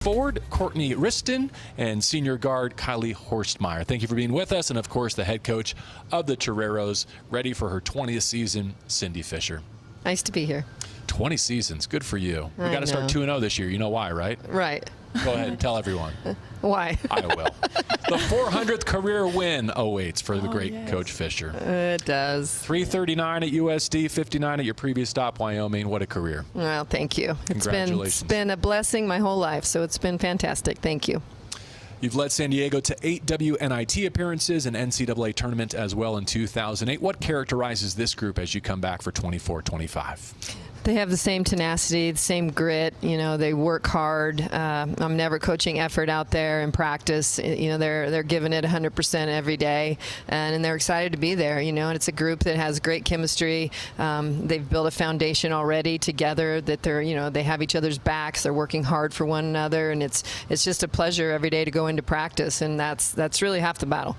Forward Courtney Riston and senior guard Kylie Horstmeyer. Thank you for being with us. And of course, the head coach of the Toreros, ready for her 20th season, Cindy Fisher. Nice to be here. 20 seasons. Good for you. We I got to start know. 2-0 this year. You know why, right? Right. Go ahead and tell everyone. Why? I will. The 400th career win awaits for the great Coach Fisher. It does. 339 at USD, 59 at your previous stop, Wyoming. What a career. Well, thank you. Congratulations. It's been a blessing my whole life, so it's been fantastic. Thank you. You've led San Diego to 8 WNIT appearances and NCAA tournament as well in 2008. What characterizes this group as you come back for 24-25? They have the same tenacity, the same grit. You know, they work hard. I'm never coaching effort out there in practice. You know, they're giving it 100% every day, and they're excited to be there. You know, and it's a group that has great chemistry. They've built a foundation already together that they have each other's backs. They're working hard for one another, and it's just a pleasure every day to go into practice, and that's really half the battle.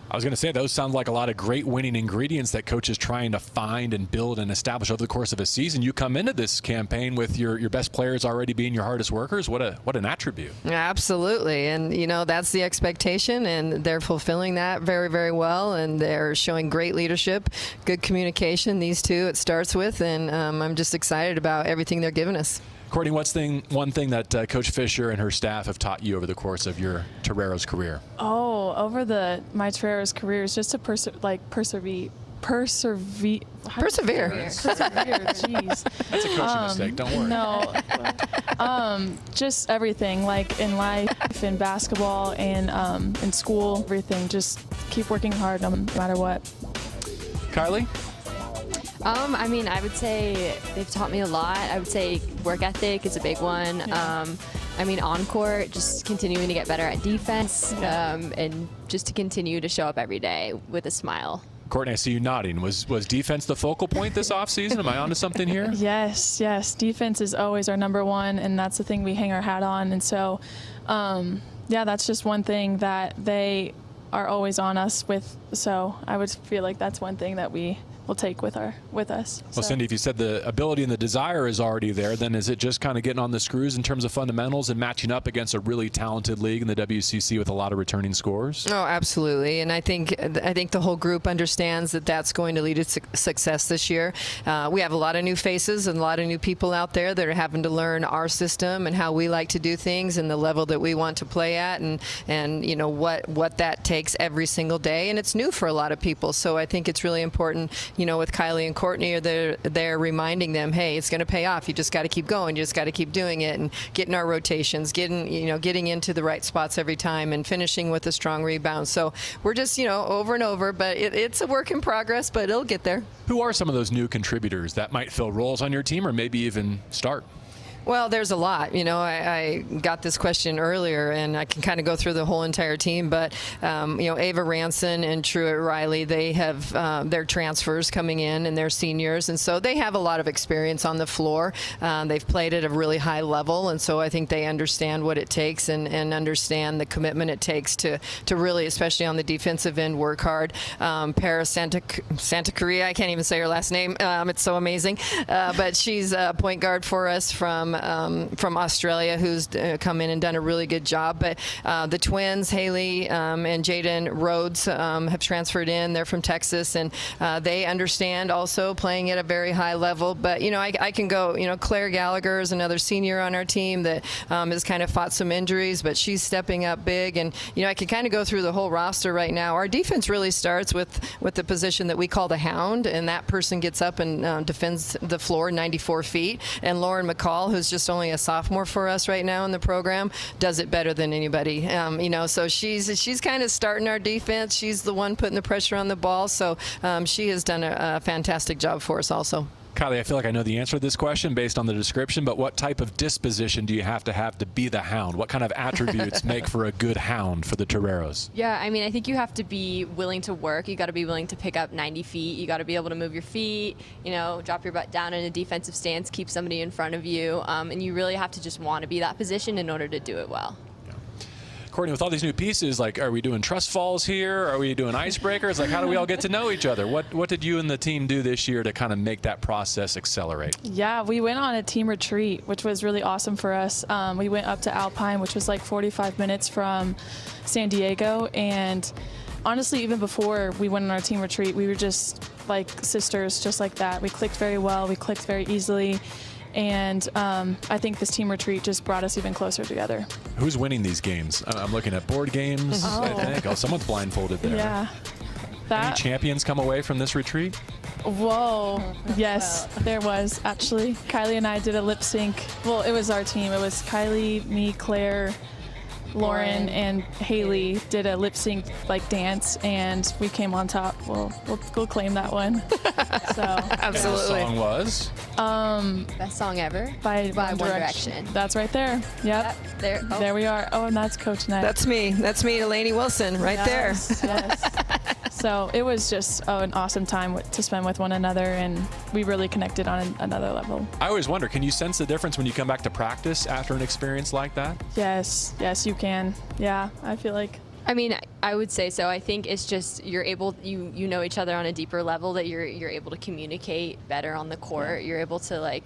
I was going to say, those sound like a lot of great winning ingredients that coach is trying to find and build and establish over the course of a season. You come into this campaign with your best players already being your hardest workers. What an attribute. Absolutely. And, you know, that's the expectation, and they're fulfilling that very, very well, and they're showing great leadership, good communication, these two it starts with, and I'm just excited about everything they're giving us. Courtney, what's one thing that Coach Fisher and her staff have taught you over the course of your Toreros career? Oh, over my Toreros career is just to persevere. Persevere. Jeez. That's a coaching mistake. Don't worry. No. Just everything, like in life, in basketball, and in school, everything. Just keep working hard no matter what. Kylie? I mean, I would say they've taught me a lot. I would say work ethic is a big one. Yeah. I mean, on court, just continuing to get better at defense, and just to continue to show up every day with a smile. Courtney, I see you nodding. Was defense the focal point this offseason? Am I onto something here? Yes. Defense is always our number one, and that's the thing we hang our hat on. And so, yeah, that's just one thing that they are always on us with. So I would feel like that's one thing that we will take with us. Well, Cindy, if you said the ability and the desire is already there, then is it just kind of getting on the screws in terms of fundamentals and matching up against a really talented league in the WCC with a lot of returning scores? Oh, absolutely. And I think the whole group understands that that's going to lead to success this year. We have a lot of new faces and a lot of new people out there that are having to learn our system and how we like to do things and the level that we want to play at, and you know what that takes every single day. And it's new for a lot of people. So I think it's really important, you know, with Kylie and Courtney, they're reminding them, hey, it's going to pay off. You just got to keep going. You just got to keep doing it and getting our rotations, getting into the right spots every time and finishing with a strong rebound. So we're just, over and over, but it's a work in progress, but it'll get there. Who are some of those new contributors that might fill roles on your team or maybe even start? Well, there's a lot. I got this question earlier, and I can kind of go through the whole entire team. But, Ava Ranson and Truett Riley, they have their transfers coming in, and they're seniors. And so they have a lot of experience on the floor. They've played at a really high level, and so I think they understand what it takes and understand the commitment it takes to really, especially on the defensive end, work hard. Para Santa Caria, I can't even say her last name. It's so amazing. But she's a point guard for us from Australia, who's come in and done a really good job. But the twins, Haley and Jaden Rhodes, have transferred in. They're from Texas, and they understand also playing at a very high level. But, I can go, Claire Gallagher is another senior on our team that has kind of fought some injuries, but she's stepping up big. And, I can kind of go through the whole roster right now. Our defense really starts with the position that we call the hound, and that person gets up and defends the floor 94 feet. And Lauren McCall, who's just only a sophomore for us right now in the program, does it better than anybody. So she's kind of starting our defense. She's the one putting the pressure on the ball. So she has done a fantastic job for us also. Kylie, I feel like I know the answer to this question based on the description, but what type of disposition do you have to be the hound? What kind of attributes make for a good hound for the Toreros? Yeah, I mean, I think you have to be willing to work. You got to be willing to pick up 90 feet. You got to be able to move your feet, drop your butt down in a defensive stance, keep somebody in front of you, and you really have to just want to be that position in order to do it well. Courtney, with all these new pieces, like, are we doing trust falls here? Are we doing icebreakers? Like, how do we all get to know each other? What did you and the team do this year to kind of make that process accelerate? Yeah, we went on a team retreat, which was really awesome for us. We went up to Alpine, which was like 45 minutes from San Diego. And honestly, even before we went on our team retreat, we were just like sisters, just like that. We clicked very well. We clicked very easily. And I think this team retreat just brought us even closer together. Who's winning these games? I'm looking at board games, I think. Oh, someone's blindfolded there. Yeah. Any champions come away from this retreat? Whoa. Yes, there was, actually. Kylie and I did a lip sync. Well, it was our team. It was Kylie, me, Claire, Lauren, and Haley did a lip sync like dance, and we came on top. We'll claim that one. So Absolutely. The song was? Best song ever by One Direction. That's right there. Yep. There we are. Oh, and that's Coach Knight. That's me, Delaney Wilson, right there. Yes. So it was just an awesome time to spend with one another, and we really connected on another level. I always wonder, can you sense the difference when you come back to practice after an experience like that? Yes, you can. Yeah, I feel like. I mean, I would say so. I think it's just you know each other on a deeper level, that you're able to communicate better on the court. You're able to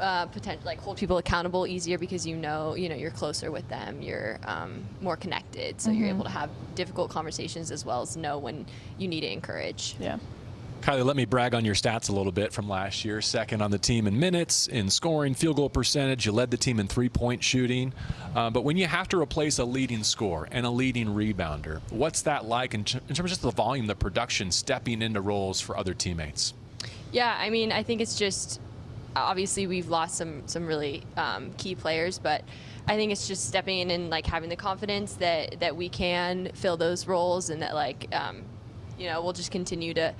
hold people accountable easier because you know you're closer with them. You're more connected, so you're able to have difficult conversations as well as know when you need to encourage. Yeah. Kylie, let me brag on your stats a little bit from last year. Second on the team in minutes, in scoring, field goal percentage. You led the team in three-point shooting. But when you have to replace a leading scorer and a leading rebounder, what's that like in terms of just the volume, the production, stepping into roles for other teammates? Yeah, I mean, I think it's just obviously we've lost some really key players, but I think it's just stepping in and like having the confidence that we can fill those roles, and that we'll just continue to,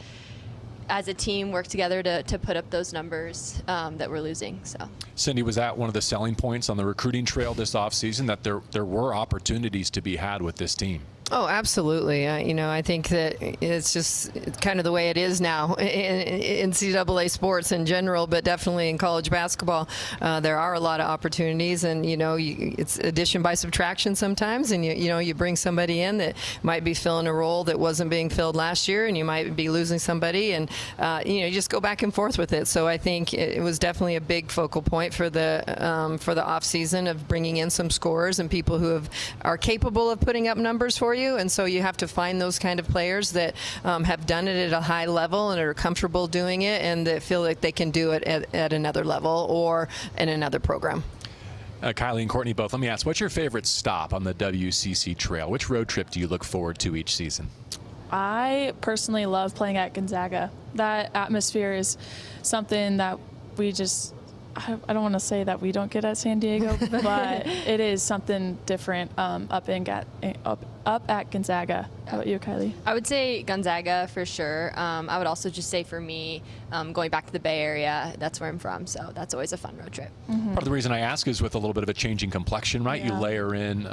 as a team, work together to put up those numbers that we're losing. So, Cindy, was that one of the selling points on the recruiting trail this offseason, that there were opportunities to be had with this team? Oh, absolutely. I think that it's kind of the way it is now in NCAA sports in general, but definitely in college basketball. There are a lot of opportunities, and it's addition by subtraction sometimes. And you bring somebody in that might be filling a role that wasn't being filled last year, and you might be losing somebody, and you just go back and forth with it. So I think it was definitely a big focal point for the off season of bringing in some scorers and people who are capable of putting up numbers for you. And so you have to find those kind of players that have done it at a high level and are comfortable doing it, and that feel like they can do it at another level or in another program. Kylie and Courtney both, let me ask, what's your favorite stop on the WCC trail? Which road trip do you look forward to each season? I personally love playing at Gonzaga. That atmosphere is something that we just, I don't want to say that we don't get at San Diego, but it is something different up at Gonzaga. How about you, Kylie? I would say Gonzaga for sure. I would also just say for me, going back to the Bay Area, that's where I'm from, so that's always a fun road trip. Part of the reason I ask is with a little bit of a changing complexion, right? Yeah. You layer in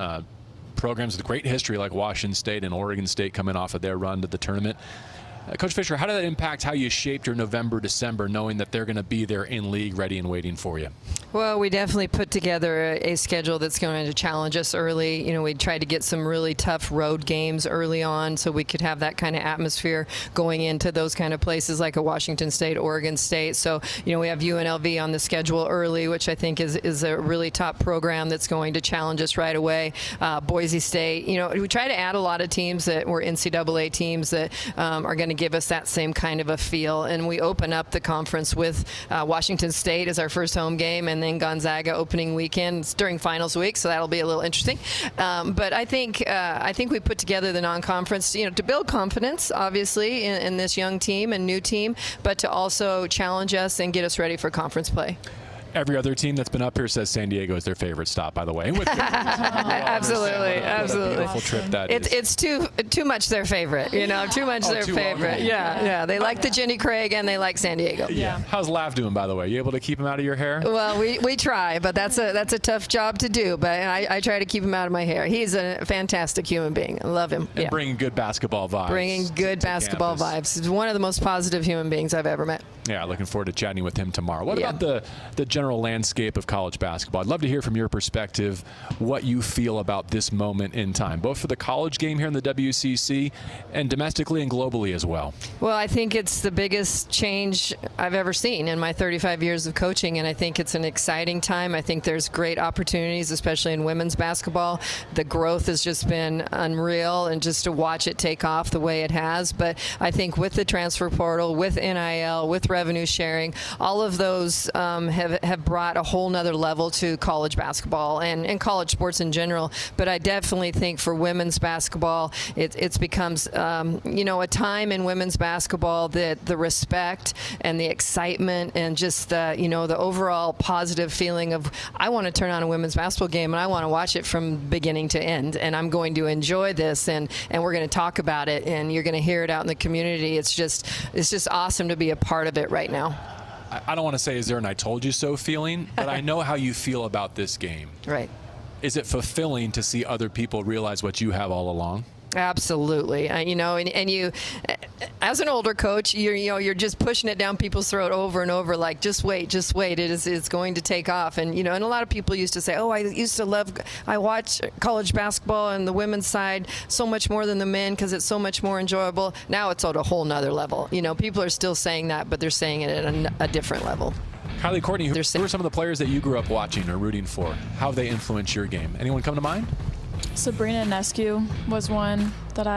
programs with great history like Washington State and Oregon State coming off of their run to the tournament. Coach Fisher, how did that impact how you shaped your November, December, knowing that they're going to be there in league, ready and waiting for you? Well, we definitely put together a schedule that's going to challenge us early. We tried to get some really tough road games early on so we could have that kind of atmosphere going into those kind of places like a Washington State, Oregon State. So, we have UNLV on the schedule early, which I think is a really top program that's going to challenge us right away. Boise State, we try to add a lot of teams that were NCAA teams that are going to give us that same kind of a feel. And we open up the conference with Washington State as our first home game, and then Gonzaga opening weekend. It's during finals week, so that'll be a little interesting. But I think we put together the non-conference, to build confidence, obviously, in this young team and new team, but to also challenge us and get us ready for conference play. Every other team that's been up here says San Diego is their favorite stop, by the way. And with Absolutely. What a beautiful trip that is. It's too much their favorite, too much their favorite. Yeah. They like the Jenny Craig and they like San Diego. Yeah. How's Lav doing, by the way? You able to keep him out of your hair? Well, we try, but that's a tough job to do. But I try to keep him out of my hair. He's a fantastic human being. I love him. And bringing good basketball vibes. Bringing good basketball vibes. He's one of the most positive human beings I've ever met. Yeah, looking forward to chatting with him tomorrow. What about the general landscape of college basketball. I'd love to hear from your perspective what you feel about this moment in time, both for the college game here in the WCC and domestically and globally as well. Well, I think it's the biggest change I've ever seen in my 35 years of coaching, and I think it's an exciting time. I think there's great opportunities, especially in women's basketball. The growth has just been unreal, and just to watch it take off the way it has. But I think with the transfer portal, with NIL, with revenue sharing, all of those have brought a whole nother level to college basketball and college sports in general. But I definitely think for women's basketball, it's becomes a time in women's basketball that the respect and the excitement and just the overall positive feeling of, I want to turn on a women's basketball game and I want to watch it from beginning to end, and I'm going to enjoy this, and we're going to talk about it, and you're going to hear it out in the community. It's just awesome to be a part of it right now. I don't want to say is there an I told you so feeling, but I know how you feel about this game. Right. Is it fulfilling to see other people realize what you have all along? Absolutely. And you, as an older coach, you're just pushing it down people's throat over and over, like, just wait. It's going to take off. And, and a lot of people used to say, oh, I watch college basketball and the women's side so much more than the men because it's so much more enjoyable. Now it's at a whole nother level. People are still saying that, but they're saying it at a different level. Kylie, Courtney, who are some of the players that you grew up watching or rooting for? How have they influenced your game? Anyone come to mind? Sabrina Nescu was one that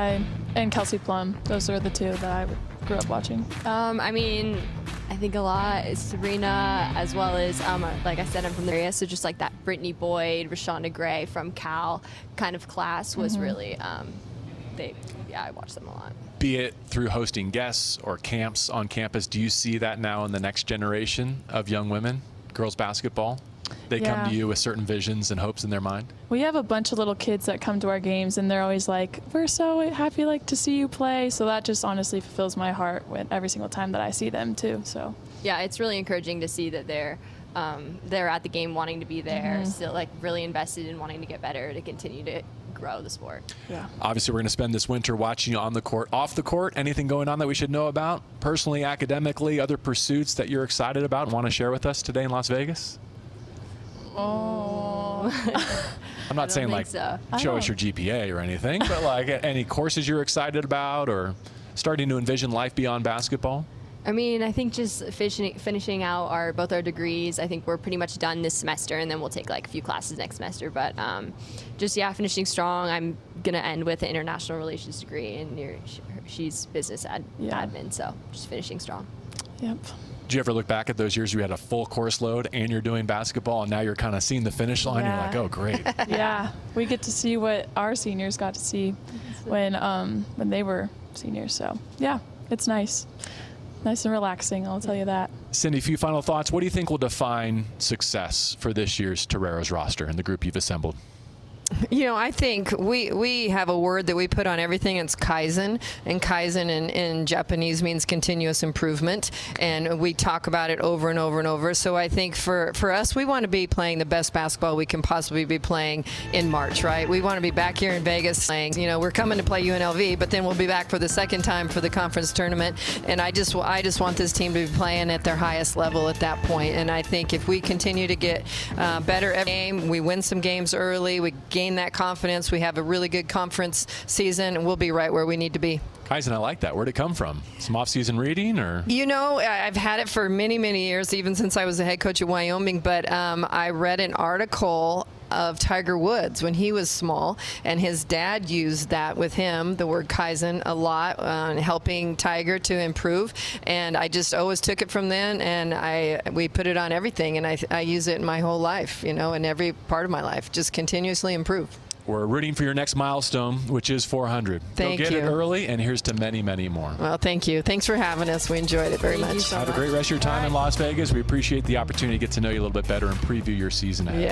and Kelsey Plum. Those are the two that I grew up watching. I think a lot is Sabrina, as well as, like I said, I'm from the area, so just like that Brittany Boyd, Rashonda Gray from Cal kind of class was really, I watched them a lot. Be it through hosting guests or camps on campus, do you see that now in the next generation of young women, girls basketball? They come to you with certain visions and hopes in their mind? We have a bunch of little kids that come to our games, and they're always like, we're so happy to see you play. So that just honestly fulfills my heart every single time that I see them too. So yeah, it's really encouraging to see that they're at the game wanting to be there, still really invested in wanting to get better, to continue to grow the sport. Yeah. Obviously, we're going to spend this winter watching you on the court. Off the court, anything going on that we should know about, personally, academically, other pursuits that you're excited about and want to share with us today in Las Vegas? Oh. I'm not saying show us your GPA or anything, but any courses you're excited about or starting to envision life beyond basketball? I think just finishing out both our degrees. I think we're pretty much done this semester, and then we'll take a few classes next semester. But finishing strong. I'm gonna end with an international relations degree, and she's business admin, so just finishing strong. Yep. Did you ever look back at those years you had a full course load and you're doing basketball, and now you're kind of seeing the finish line? Yeah. You're like, oh, great. Yeah, we get to see what our seniors got to see when they were seniors. So yeah, it's nice. Nice and relaxing, I'll tell you that. Cindy, a few final thoughts. What do you think will define success for this year's Toreros roster and the group you've assembled? I think we have a word that we put on everything. It's Kaizen, and Kaizen in Japanese means continuous improvement, and we talk about it over and over and over. So I think for us, we want to be playing the best basketball we can possibly be playing in March, right? We want to be back here in Vegas playing. We're coming to play UNLV, but then we'll be back for the second time for the conference tournament, and I just want this team to be playing at their highest level at that point. And I think if we continue to get better every game, we win some games early, we gain that confidence, we have a really good conference season, and we'll be right where we need to be. Kaizen, I like that. Where'd it come from? Some off-season reading, or? I've had it for many, many years, even since I was the head coach at Wyoming, but I read an article of Tiger Woods when he was small, and his dad used that with him, the word Kaizen, a lot, helping Tiger to improve, and I just always took it from then, and we put it on everything, and I use it in my whole life, in every part of my life, just continuously improve. We're rooting for your next milestone, which is 400. Thank you. Go get it early, and here's to many, many more. Well, thank you. Thanks for having us. We enjoyed it very much. Have a great rest of your time in Las Vegas. We appreciate the opportunity to get to know you a little bit better and preview your season ahead. Yeah.